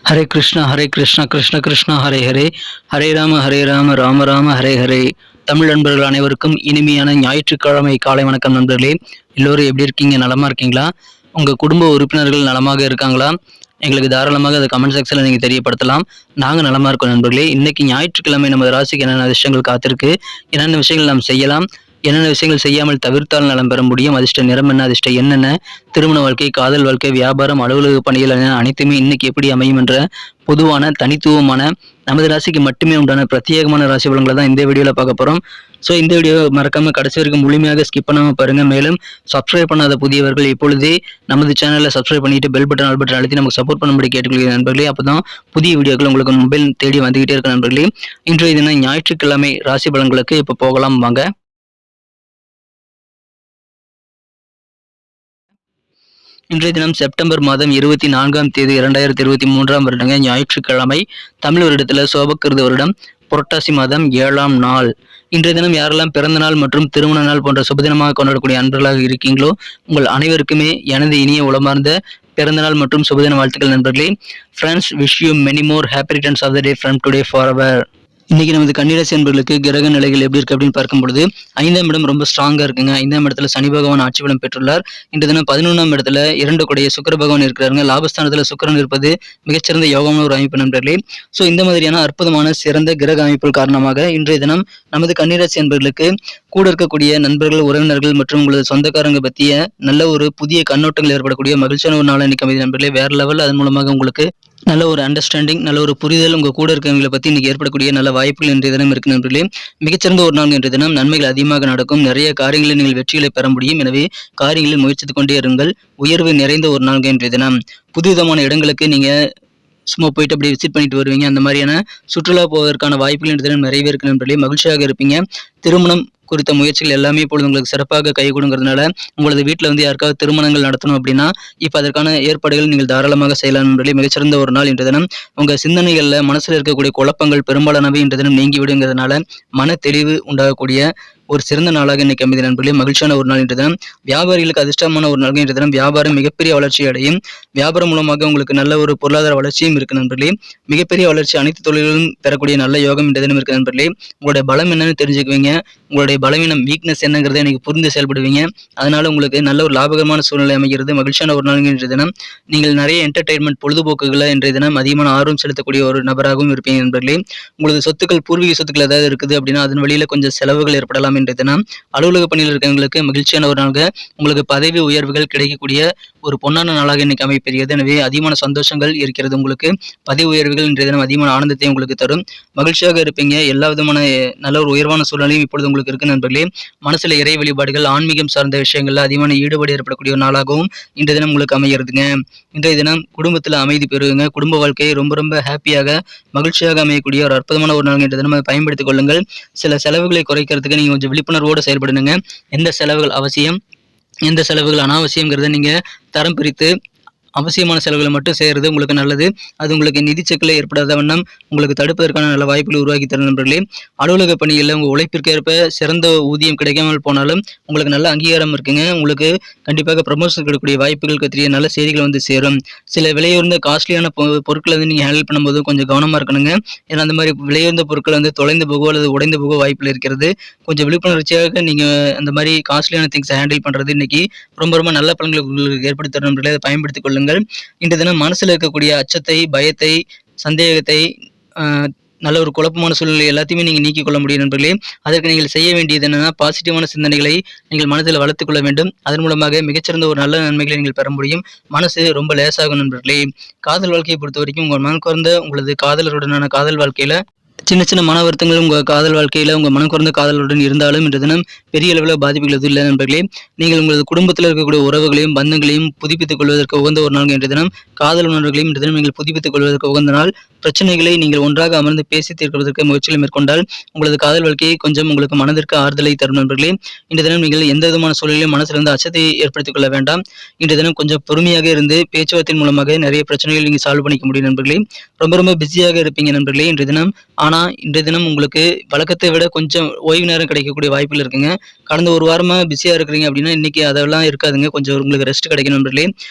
ஹரே கிருஷ்ணா கிருஷ்ண கிருஷ்ணா ஹரே ஹரே, ஹரே ராம ராம ராம ஹரே ஹரே. தமிழ் நண்பர்கள் அனைவருக்கும் இனிமையான ஞாயிற்றுக்கிழமை காலை வணக்கம் நண்பர்களே. எல்லோரும் எப்படி இருக்கீங்க? நலமா இருக்கீங்களா? உங்க குடும்ப உறுப்பினர்கள் நலமாக இருக்காங்களா? எங்களுக்கு தாராளமாக அதை கமெண்ட் செக்ஷன்ல நீங்க தெரியப்படுத்தலாம். நாங்க நலமா இருக்கோம் நண்பர்களே. இன்னைக்கு ஞாயிற்றுக்கிழமை நமது ராசிக்கு என்னென்ன விஷயங்கள் காத்திருக்கு, என்னென்ன விஷயங்கள் நாம் செய்யலாம், என்னென்ன விஷயங்கள் செய்யாமல் தவிர்த்தால் நலம் பெற முடியும், அதிர்ஷ்ட நிறம் என்ன, அதிர்ஷ்ட என்னென்ன, திருமண வாழ்க்கை, காதல் வாழ்க்கை, வியாபாரம், அலுவலக பணிகள் என அனைத்துமே இன்னைக்கு எப்படி அமையும் என்ற பொதுவான தனித்துவமான நமது ராசிக்கு மட்டுமே உண்டான பிரத்யேகமான ராசி பலன்களை தான் இந்த வீடியோல பார்க்க போறோம். ஸோ இந்த வீடியோ மறக்காம கடைசி வரைக்கும் முழுமையாக ஸ்கிப் பண்ணாம பாருங்க. மேலும் சப்ஸ்கிரைப் பண்ணாத புதியவர்கள் இப்பொழுதே நமது சேனலை சப்ஸ்கிரைப் பண்ணிட்டு பெல் பட்டன் ஆல் பட்டன் அழுத்தி நமக்கு சப்போர்ட் பண்ணும்படி கேட்டுக்கொள்கிற நண்பர்களே. அப்பதான் புதிய வீடியோக்கள் உங்களுக்கு மொபைல் தேடி வந்துகிட்டே இருக்க நண்பர்களே. இன்றைய தினம் ஞாயிற்றுக்கிழமை ராசி பலன்களுக்கு இப்போ போகலாம் வாங்க. இன்றைய தினம் செப்டம்பர் மாதம் 24ஆம் தேதி 2023ஆம் வருடங்க ஞாயிற்றுக்கிழமை. தமிழ் வருடத்துல சோபக்கிருது வருடம் புரட்டாசி மாதம் 7ஆம் நாள். இன்றைய தினம் யாரெல்லாம் பிறந்த நாள் மற்றும் திருமண நாள் போன்ற சுபதினமாக கொண்டாடக்கூடிய அன்பர்களாக இருக்கீங்களோ உங்கள் அனைவருக்குமே எனது இனிய உளமார்ந்த பிறந்தநாள் மற்றும் சுபதின வாழ்த்துக்கள் நண்பர்களே. Friends, wish you many more happy returns of the day from today forever. இன்னைக்கு நமது கன்னிராசி என்பவர்களுக்கு கிரக நிலைகள் எப்படி இருக்கு அப்படின்னு பார்க்கும் பொழுது 5ஆம் இடம் ரொம்ப ஸ்ட்ராங்கா இருக்குங்க. 5ஆம் இடத்துல சனி பகவான் ஆட்சி பலம் பெற்றுள்ளார். இன்று தினம் 11ஆம் இடத்துல 2 கூடிய சுக்கிர பகவான் இருக்கிறாருங்க. லாபஸ்தானத்துல சுக்கிரன் இருப்பது மிகச்சிறந்த யோகமான ஒரு அமைப்பு நண்பர்களே. ஸோ இந்த மாதிரியான அற்புதமான சிறந்த கிரக அமைப்புகள் காரணமாக இன்றைய தினம் நமது கன்னிராசி என்பவர்களுக்கு கூட இருக்கக்கூடிய நண்பர்கள், உறவினர்கள் மற்றும் உங்களது சொந்தக்காரங்க பற்றிய நல்ல ஒரு புதிய கண்ணோட்டங்கள் ஏற்படக்கூடிய மகிழ்ச்சியான ஒரு நாள் இன்னைக்கு அமைதி நண்பர்களே. வேற லெவல். அதன் மூலமாக உங்களுக்கு நல்ல ஒரு அண்டர்ஸ்டாண்டிங், நல்ல ஒரு புரிதல் உங்க கூட இருக்கிறவங்களை பத்தி இன்னைக்கு ஏற்படக்கூடிய நல்ல வாய்ப்புகள் இன்றைய தினம் இருக்கு நண்பர்களே. மிகச்சிறந்த ஒரு நாள் இன்றைய தினம். நன்மைகள் அதிகமாக நடக்கும். நிறைய காரியங்களில் நீங்கள் வெற்றிகளை பெற முடியும். எனவே காரியங்களில் முயற்சித்துக் கொண்டே இருங்கள். உயர்வு நிறைந்த ஒரு நாள் இன்றைய தினம். புதுவிதமான இடங்களுக்கு நீங்க சும்மா போயிட்டு அப்படி விசிட் பண்ணிட்டு வருவீங்க. அந்த மாதிரியான சுற்றுலா போவதற்கான வாய்ப்புகள் இன்றைய தினம் நிறையவே இருக்கு நண்பர்களே. மகிழ்ச்சியாக இருப்பீங்க. திருமணம் குறித்த முயற்சிகள் எல்லாமே இப்பொழுது உங்களுக்கு சிறப்பாக கை கொடுங்கிறதுனால உங்களது வீட்டில் யாருக்காவது திருமணங்கள் நடத்தணும் அப்படின்னா இப்போ அதற்கான ஏற்பாடுகள் நீங்கள் தாராளமாக செய்யலாம் நண்பர்களே. மிகச்சிறந்த ஒரு நாள் இன்றைய தினம். உங்க சிந்தனைகள்ல மனசுல இருக்கக்கூடிய குழப்பங்கள் பெரும்பாலானவை இன்றைய தினம் நீங்கி விடுங்கிறதுனால மன தெளிவு உண்டாகக்கூடிய ஒரு சிறந்த நாளாக இன்னைக்கு அமைதி நண்பர்களே. மகிழ்ச்சியான ஒரு நாள் இன்றைய தினம். வியாபாரிகளுக்கு அதிர்ஷ்டமான ஒரு நாள் இன்றைய தினம். வியாபாரம் மிகப்பெரிய வளர்ச்சி அடையும். வியாபாரம் மூலமாக உங்களுக்கு நல்ல ஒரு பொருளாதார வளர்ச்சியும் இருக்கு நண்பர்களே. மிகப்பெரிய வளர்ச்சி அனைத்து தொழில்களும் பெறக்கூடிய நல்ல யோகம் இன்றைய தினம் இருக்கு நண்பர்களே. உங்களுடைய பலம் என்னன்னு தெரிஞ்சுக்குவீங்க. உங்களுடைய பலவீனம், வீக்னஸ் என்னங்கிறத எனக்கு புரிந்து செயல்படுவீங்க. அதனால உங்களுக்கு நல்ல ஒரு லாபகரமான சூழ்நிலை அமைகிறது. மகிழ்ச்சியான ஒரு நாள் இன்றைய தினம். நீங்கள் நிறைய என்டர்டைன்மெண்ட் பொழுதுபோக்குகளை இன்றைய தினம் அதிகமான ஆர்வம் செலுத்தக்கூடிய ஒரு நபராகவும் இருப்பீங்க நண்பர்களே. உங்களது சொத்துக்கள், பூர்வீக சொத்துக்கள் ஏதாவது இருக்குது அப்படின்னா அதன் வழியில கொஞ்சம் செலவுகள் ஏற்படலாம் இன்றைய தினம். அலுவலக பணியில் இருக்கிறவங்களுக்கு மகிழ்ச்சியான ஒரு நாளாக உங்களுக்கு பதவி உயர்வுகள் கிடைக்கக்கூடிய ஒரு பொன்னான நாளாக இன்னைக்கு அமைப்பெறுகிறது. எனவே அதிகமான சந்தோஷங்கள் இருக்கிறது. உங்களுக்கு பதவி உயர்வுகள் இன்றைய தினம் அதிகமான ஆனந்தத்தை உங்களுக்கு தரும். மகிழ்ச்சியாக இருப்பீங்க. எல்லா விதமான நல்ல ஒரு உயர்வான சூழ்நிலையும் இப்பொழுது உங்களுக்கு இருக்கு நண்பர்களே. மனசுல இறை வழிபாடுகள், ஆன்மீகம் சார்ந்த விஷயங்கள்ல அதிகமான ஈடுபாடு ஏற்படக்கூடிய ஒரு நாளாகவும் இன்றைய தினம் உங்களுக்கு அமைகிறதுங்க. இன்றைய தினம் குடும்பத்துல அமைதி பெறுவீங்க. குடும்ப வாழ்க்கையை ரொம்ப ரொம்ப ஹாப்பியாக மகிழ்ச்சியாக அமையக்கூடிய ஒரு அற்புதமான ஒரு நாள் இன்றைய தினம். அதை பயன்படுத்திக் கொள்ளுங்கள். சில செலவுகளை குறைக்கிறதுக்கு நீங்க கொஞ்சம் விழிப்புணர்வோடு செயல்படுங்க. எந்த செலவுகள் அவசியம், எந்த செலவுகள் அனாவசியம்ங்கிறத நீங்க தரம் பிரித்து அவசியமான செலவுகளை மட்டும் செய்கிறது உங்களுக்கு நல்லது. அது உங்களுக்கு நிதி சிக்கலை ஏற்படாத வண்ணம் உங்களுக்கு தடுப்பதற்கான நல்ல வாய்ப்புகளை உருவாக்கி தரும் நண்பர்களே. அலுவலக பணிகளில் உங்கள் உழைப்பிற்கு ஏற்ப சிறந்த ஊதியம் கிடைக்காமல் போனாலும் உங்களுக்கு நல்ல அங்கீகாரம் இருக்குங்க. உங்களுக்கு கண்டிப்பாக ப்ரமோஷன் கிடைக்கக்கூடிய வாய்ப்புகள் பற்றிய நல்ல செய்திகள் வந்து சேரும். சில விலையுயர்ந்த காஸ்ட்லியான பொருட்களை நீங்கள் ஹேண்டில் பண்ணும்போது கொஞ்சம் கவனமாக இருக்கணுங்க. ஏன்னா அந்த மாதிரி விலையுயர்ந்த பொருட்கள் தொலைந்து போகோ அல்லது உடைந்து போகோ வாய்ப்புகள் இருக்கிறது. கொஞ்சம் விழிப்புணர்ச்சியாக நீங்கள் அந்த மாதிரி காஸ்ட்லியான திங்ஸை ஹேண்டில் பண்ணுறது இன்னைக்கு ரொம்ப ரொம்ப நல்ல பலன்களை உங்களுக்கு ஏற்படுத்தி தரும் நண்பர்களே. அதை பயன்படுத்திக் கொள்ளுங்கள். இன்றைய தினம் மனசுல இருக்கக்கூடிய அச்சத்தை, பயத்தை, சந்தேகத்தை, நல்ல ஒரு குழப்பமான சூழ்நிலை எல்லாத்தையுமே நீங்க நீக்கிக் கொள்ள முடியும் நண்பர்களே. அதற்கு நீங்கள் செய்ய வேண்டியது என்னன்னா பாசிட்டிவான சிந்தனைகளை நீங்கள் மனதில் வளர்த்துக் கொள்ள வேண்டும். அதன் மூலமாக மிகச்சிறந்த ஒரு நல்ல நன்மைகளை நீங்கள் பெற முடியும். மனசு ரொம்ப லேசாகும் நண்பர்களே. காதல் வாழ்க்கையை பொறுத்த வரைக்கும் உங்கள் மனம் குறைந்த உங்களது காதலருடனான காதல் வாழ்க்கையில சின்ன சின்ன மன வருத்தங்கள் உங்கள் காதல் வாழ்க்கையில் உங்கள் மனம் குறைந்த காதலுடன் இருந்தாலும் இன்று தினம் பெரிய அளவில் பாதிப்புகள் எதுவும் இல்லை நண்பர்களே. நீங்கள் உங்களது குடும்பத்தில் இருக்கக்கூடிய உறவுகளையும் பந்தங்களையும் புதுப்பித்துக் கொள்வதற்கு உகந்த ஒரு நாள் இன்று தினம். காதல் உணர்வுகளையும் இன்று தினம் நீங்கள் புதுப்பித்துக் கொள்வதற்கு உகந்த நாள். பிரச்சனைகளை நீங்கள் ஒன்றாக அமர்ந்து பேசி தீர்ப்பதற்கு முயற்சிகளை மேற்கொண்டால் உங்களது காதல் வாழ்க்கையை கொஞ்சம் உங்களுக்கு மனதிற்கு ஆறுதலை தரும் நண்பர்களே. இன்று தினம் நீங்கள் எந்த விதமான சூழலிலும் மனசிலிருந்து அச்சத்தை ஏற்படுத்திக் கொள்ள வேண்டாம். இன்று தினம் கொஞ்சம் பொறுமையாக இருந்து பேச்சுவார்த்தையின் மூலமாக நிறைய பிரச்சனைகள் நீங்கள் சால்வ் பண்ணிக்க முடியும் நண்பர்களே. ரொம்ப ரொம்ப பிஸியாக இருப்பீங்க நண்பர்களே இன்று தினம். ஆனால் ஆனால் இன்றைய தினம் உங்களுக்கு வழக்கத்தை விட கொஞ்சம் ஓய்வு நேரம் கிடைக்கக்கூடிய வாய்ப்புகள் இருக்குங்க. கடந்த ஒரு வாரமாக பிஸியாக இருக்கிறீங்க அப்படின்னா இன்னைக்கு அதெல்லாம் இருக்காதுங்க. கொஞ்சம் உங்களுக்கு ரெஸ்ட் கிடைக்கும் நண்பர்களே.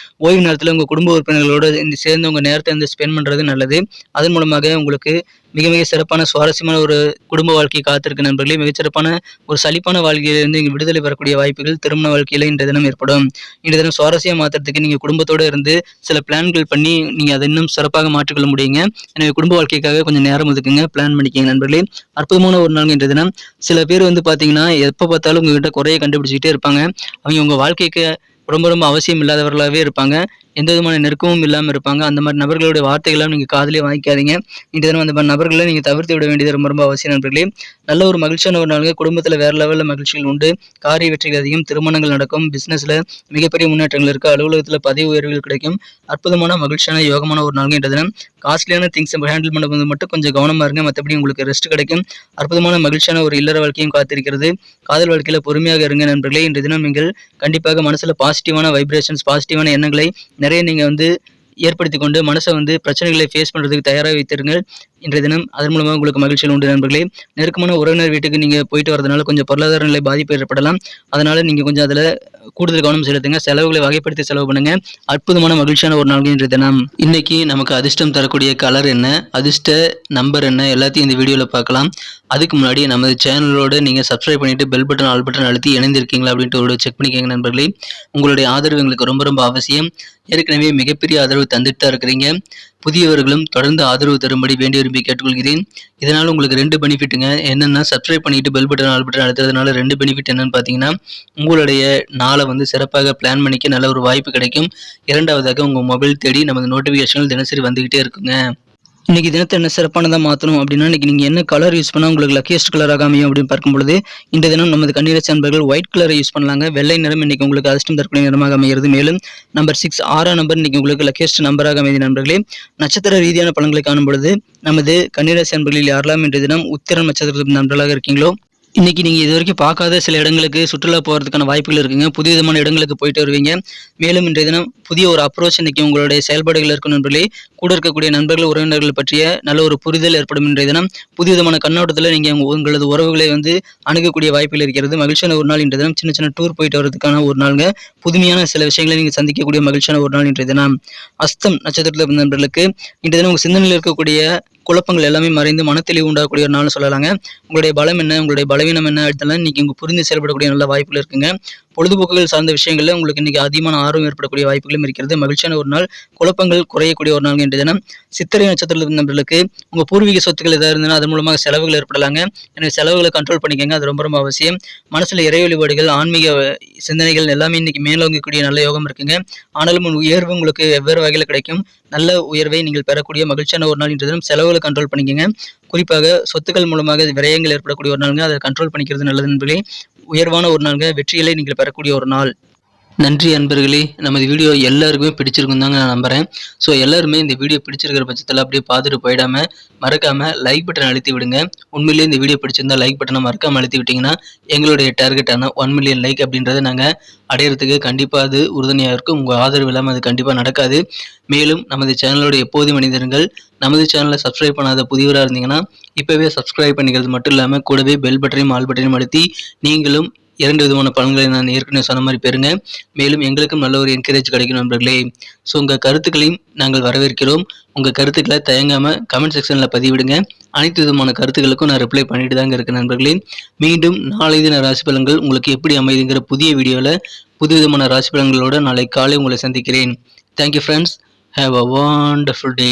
ஓய்வு நேரத்தில் உங்கள் குடும்ப உறுப்பினர்களோடு சேர்ந்து உங்கள் நேரத்தை வந்து ஸ்பெண்ட் பண்ணுறது நல்லது. அதன் மூலமாக உங்களுக்கு மிக மிக சிறப்பான சுவாரஸ்யமான ஒரு குடும்ப வாழ்க்கை காத்திருக்கு நண்பர்களே. மிகச்சிறப்பான ஒரு சலிப்பான வாழ்க்கையிலிருந்து இங்கே விடுதலை பெறக்கூடிய வாய்ப்புகள் திருமண வாழ்க்கையில் இன்றைய தினம் ஏற்படும். இன்றைய தினம் சுவாரஸ்யம் மாத்திரத்துக்கு நீங்கள் குடும்பத்தோடு இருந்து சில பிளான்கள் பண்ணி நீங்கள் அதை இன்னும் சிறப்பாக மாற்றிக்கொள்ள முடியுங்க. எனவே குடும்ப வாழ்க்கைக்காக கொஞ்சம் நேரம் ஒதுக்குங்க, பிளான் பண்ணிக்கங்க நண்பர்களே. அற்புதமான ஒரு நாள் இன்றைய தினம். சில பேர் வந்து பார்த்தீங்கன்னா எப்போ பார்த்தாலும் உங்ககிட்ட குறைய கண்டுபிடிச்சிக்கிட்டே இருப்பாங்க. அவங்க உங்கள் வாழ்க்கைக்கு ரொம்ப ரொம்ப அவசியம் இல்லாதவர்களாகவே இருப்பாங்க. எந்த விதமான நெருக்கமும் இல்லாமல் இருப்பாங்க. அந்த மாதிரி நபர்களுடைய வார்த்தைகள்லாம் நீங்கள் காதிலே வாங்கிக்காதீங்க. இன்றைய தினம் அந்த மாதிரி நபர்களை நீங்கள் தவிர்த்து விட வேண்டியது ரொம்ப ரொம்ப அவசியம் நண்பர்களே. நல்ல ஒரு மகிழ்ச்சியான ஒரு நாளுங்க. குடும்பத்தில் வேறு லெவலில் மகிழ்ச்சிகள் உண்டு. காரிய வெற்றிகள் அதிகம், திருமணங்கள் நடக்கும், பிஸ்னஸில் மிகப்பெரிய முன்னேற்றங்கள் இருக்குது, அலுவலகத்தில் பதவி உயர்வுகள் கிடைக்கும். அற்புதமான மகிழ்ச்சியான யோகமான ஒரு நாளுங்க இன்றைய தினம். காஸ்ட்லியான திங்ஸ் ஹேண்டில் பண்ணும்போது மட்டும் கொஞ்சம் கவனமாக இருங்க. மற்றபடி உங்களுக்கு ரெஸ்ட் கிடைக்கும். அற்புதமான மகிழ்ச்சியான ஒரு இல்லற வாழ்க்கையும் காத்திருக்கிறது. காதல் வாழ்க்கையில் பொறுமையாக இருங்க நண்பர்களே. இன்றைய தினம் நீங்கள் கண்டிப்பாக மனசில் பாசிட்டிவான வைப்ரேஷன்ஸ், பாசிட்டிவான எண்ணங்களை நிறைய நீங்கள் வந்து ஏற்படுத்தி கொண்டு மனசை வந்து பிரச்சனைகளை ஃபேஸ் பண்ணுறதுக்கு தயாராக வைத்திருங்கள் இன்றைய தினம். அதன் மூலமாக உங்களுக்கு மகிழ்ச்சிகள் உண்டு நண்பர்களே. நெருக்கமான உறவினர் வீட்டுக்கு நீங்கள் போயிட்டு வரதுனால கொஞ்சம் பொருளாதார நிலை பாதிப்பு ஏற்படலாம். அதனால் நீங்கள் கொஞ்சம் அதில் கூடுதல் கவனம் செலுத்துங்க. செலவுகளை வகைப்படுத்தி செலவு பண்ணுங்க. அற்புதமான மகிழ்ச்சியான ஒரு நாள் இன்றைய தினம். இன்னைக்கு நமக்கு அதிர்ஷ்டம் தரக்கூடிய கலர் என்ன, அதிர்ஷ்ட நம்பர் என்ன, எல்லாத்தையும் இந்த வீடியோவில் பார்க்கலாம். அதுக்கு முன்னாடி நமது சேனலோடு நீங்கள் சப்ஸ்கிரைப் பண்ணிவிட்டு பெல் பட்டன் ஆல் பட்டன் அழுத்தி இணைந்திருக்கீங்களா அப்படின்ட்டு ஒரு செக் பண்ணிக்கோங்க நண்பர்களே. உங்களுடைய ஆதரவு எங்களுக்கு ரொம்ப ரொம்ப அவசியம். ஏற்கனவே மிகப்பெரிய ஆதரவு தந்துட்டு தான் இருக்கிறீங்க. புதியவர்களும் தொடர்ந்து ஆதரவு தரும்படி வேண்டி விரும்பி கேட்டுக்கொள்கிறேன். இதனால் உங்களுக்கு 2 பெனிஃபிட்டுங்க. என்னென்னா சப்ஸ்கிரைப் பண்ணிட்டு பெல் பட்டன் ஆல் பட்டன் அழுத்துறதுனால 2 பெனிஃபிட் என்னன்னு பார்த்தீங்கன்னா, உங்களுடைய நாளை வந்து சிறப்பாக பிளான் பண்ணிக்க நல்ல ஒரு வாய்ப்பு கிடைக்கும். இரண்டாவதாக உங்கள் மொபைல் தேடி நமது நோட்டிஃபிகேஷன்கள் தினசரி வந்துக்கிட்டே இருக்குங்க. இன்றைக்கி தினத்தை என்ன சிறப்பானதாக மாற்றணும் அப்படின்னா, இன்றைக்கி நீங்கள் என்ன கலர் யூஸ் பண்ணால் உங்களுக்கு லக்கியஸ்ட் கலராக அமையும் அப்படின்னு பார்க்கும்பொழுது, இந்த தினம் நமது கன்னிராசி அன்பர்கள் ஒயிட் கலரை யூஸ் பண்ணலாங்க. வெள்ளை நிறம் இன்றைக்கி உங்களுக்கு அதிர்ஷ்டம் தரக்கூடிய நிறமாக அமைகிறது. மேலும் நம்பர் 6 6ஆம் நம்பர் இன்றைக்கி உங்களுக்கு லக்கியஸ்ட் நம்பராக அமைதி நண்பர்களே. நட்சத்திர ரீதியான பலன்களை காணும் பொழுது நமது கன்னிராசி அன்பர்களில் யாரெல்லாம் இன்றைய தினம் உத்திரம் நட்சத்திர நண்பர்களாக இருக்கீங்களோ, இன்றைக்கி நீங்கள் இது வரைக்கும் பார்க்காத சில இடங்களுக்கு சுற்றுலா போகிறதுக்கான வாய்ப்புகள் இருக்குங்க. புதிய விதமான இடங்களுக்கு போயிட்டு வருவீங்க. மேலும் இன்றைய தினம் புதிய ஒரு அப்ரோச் இன்றைக்கி உங்களுடைய செயல்பாடுகள் இருக்கும் நண்பர்களே. கூட இருக்கக்கூடிய நண்பர்கள் உறவினர்கள் பற்றிய நல்ல ஒரு புரிதல் ஏற்படும் இன்றைய தினம். புதிய விதமான கண்ணோட்டத்தில் நீங்கள் உங்களது உறவுகளை வந்து அணுகக்கூடிய வாய்ப்புகள் இருக்கிறது. மகிழ்ச்சியான ஒரு நாள் இன்றைய தினம். சின்ன சின்ன டூர் போயிட்டு வரதுக்கான ஒரு நாளுங்க. புதுமையான சில விஷயங்களை நீங்கள் சந்திக்கக்கூடிய மகிழ்ச்சியான ஒரு நாள் இன்றைய தினம். அஸ்தம் நட்சத்திரத்தில் நண்பர்களுக்கு இன்றைய தினம் உங்கள் சிந்தனையில் இருக்கக்கூடிய குழப்பங்கள் எல்லாமே மறைந்து மனத்தெளிவு உண்டாகக்கூடிய ஒரு நாள் சொல்லலாங்க. உங்களுடைய பலம் என்ன, உங்களுடைய பலவீனம் என்ன அடுத்தலாம் இன்னைக்கு உங்க புரிந்து செயல்படக்கூடிய நல்ல வாய்ப்புகள் இருக்குங்க. பொழுதுபோக்குகள் சார்ந்த விஷயங்கள்ல உங்களுக்கு இன்னைக்கு அதிகமான ஆர்வம் ஏற்படக்கூடிய வாய்ப்புகளும் இருக்கிறது. மகிழ்ச்சியான ஒரு நாள், குழப்பங்கள் குறையக்கூடிய ஒரு நாள் இன்றைய தினம். சித்திரை நட்சத்திரத்தில் நண்பர்களுக்கு உங்க பூர்வீக சொத்துக்கள் ஏதாவது இருந்ததுன்னா அதன் மூலமாக செலவுகள் ஏற்படலாங்க. எனவே செலவுகளை கண்ட்ரோல் பண்ணிக்கங்க, அது ரொம்ப ரொம்ப அவசியம். மனசுல இறை வழிபாடுகள், ஆன்மீக சிந்தனைகள் எல்லாமே இன்னைக்கு மேலோங்கக்கூடிய நல்ல யோகம் இருக்குங்க. ஆனாலும் உயர்வு உங்களுக்கு வெவ்வேறு வகையில் கிடைக்கும். நல்ல உயர்வை நீங்கள் பெறக்கூடிய மகிழ்ச்சியான ஒரு நாள் இன்றைய தினம். செலவுகளை கண்ட்ரோல் பண்ணிக்கங்க. குறிப்பாக சொத்துக்கள் மூலமாக விரயங்கள் ஏற்படக்கூடிய ஒரு நாளுங்க, அதை கண்ட்ரோல் பண்ணிக்கிறது நல்லது நண்பர்களே. உயர்வான ஒரு நாளுங்க, வெற்றிகளை நீங்கள் பெறக்கூடிய ஒரு நாள். நன்றி அன்பர்களே. நமது வீடியோ எல்லாருக்குமே பிடிச்சிருக்கும் தாங்க நான் நம்புகிறேன். ஸோ எல்லாருமே இந்த வீடியோ பிடிச்சிருக்கிற பட்சத்தில் அப்படியே பார்த்துட்டு போயிடாமல் மறக்காமல் லைக் பட்டன் அழுத்தி விடுங்க. உண்மையிலேயே இந்த வீடியோ பிடிச்சிருந்தால் லைக் பட்டனை மறக்காமல் அழுத்தி விட்டிங்கன்னா எங்களுடைய டார்கெட்டான 1 மில்லியன் லைக் அப்படின்றத நாங்கள் அடையிறதுக்கு கண்டிப்பாக அது உறுதுணையாக இருக்கும். உங்கள் ஆதரவு இல்லாமல் அது கண்டிப்பாக நடக்காது. மேலும் நமது சேனலோட எப்போதும் மனிதர்கள் நமது சேனலை சப்ஸ்கிரைப் பண்ணாத புதியவராக இருந்தீங்கன்னா இப்போவே சப்ஸ்கிரைப் பண்ணிக்கிறது மட்டும் இல்லாமல் கூடவே பெல் பட்டனையும் ஆல் பட்டனையும் அழுத்தி நீங்களும் 2 விதமான பலன்களை நான் ஏற்கனவே சொன்ன மாதிரி பெறுங்க. மேலும் எங்களுக்கும் நல்ல ஒரு என்கரேஜ் கிடைக்கும் நண்பர்களே. ஸோ உங்கள் கருத்துக்களையும் நாங்கள் வரவேற்கிறோம். உங்கள் கருத்துக்களை தயங்காமல் கமெண்ட் செக்ஷனில் பதிவிடுங்க. அனைத்து விதமான கருத்துக்களுக்கும் நான் ரிப்ளை பண்ணிட்டு தாங்க இருக்கேன் நண்பர்களே. மீண்டும் நாளை தின ராசி பலன்கள் உங்களுக்கு எப்படி அமைதுங்கிற புதிய வீடியோவில் புது விதமான ராசி பலன்களோடு நாளை காலை உங்களை சந்திக்கிறேன். Thank you friends. Have a wonderful day.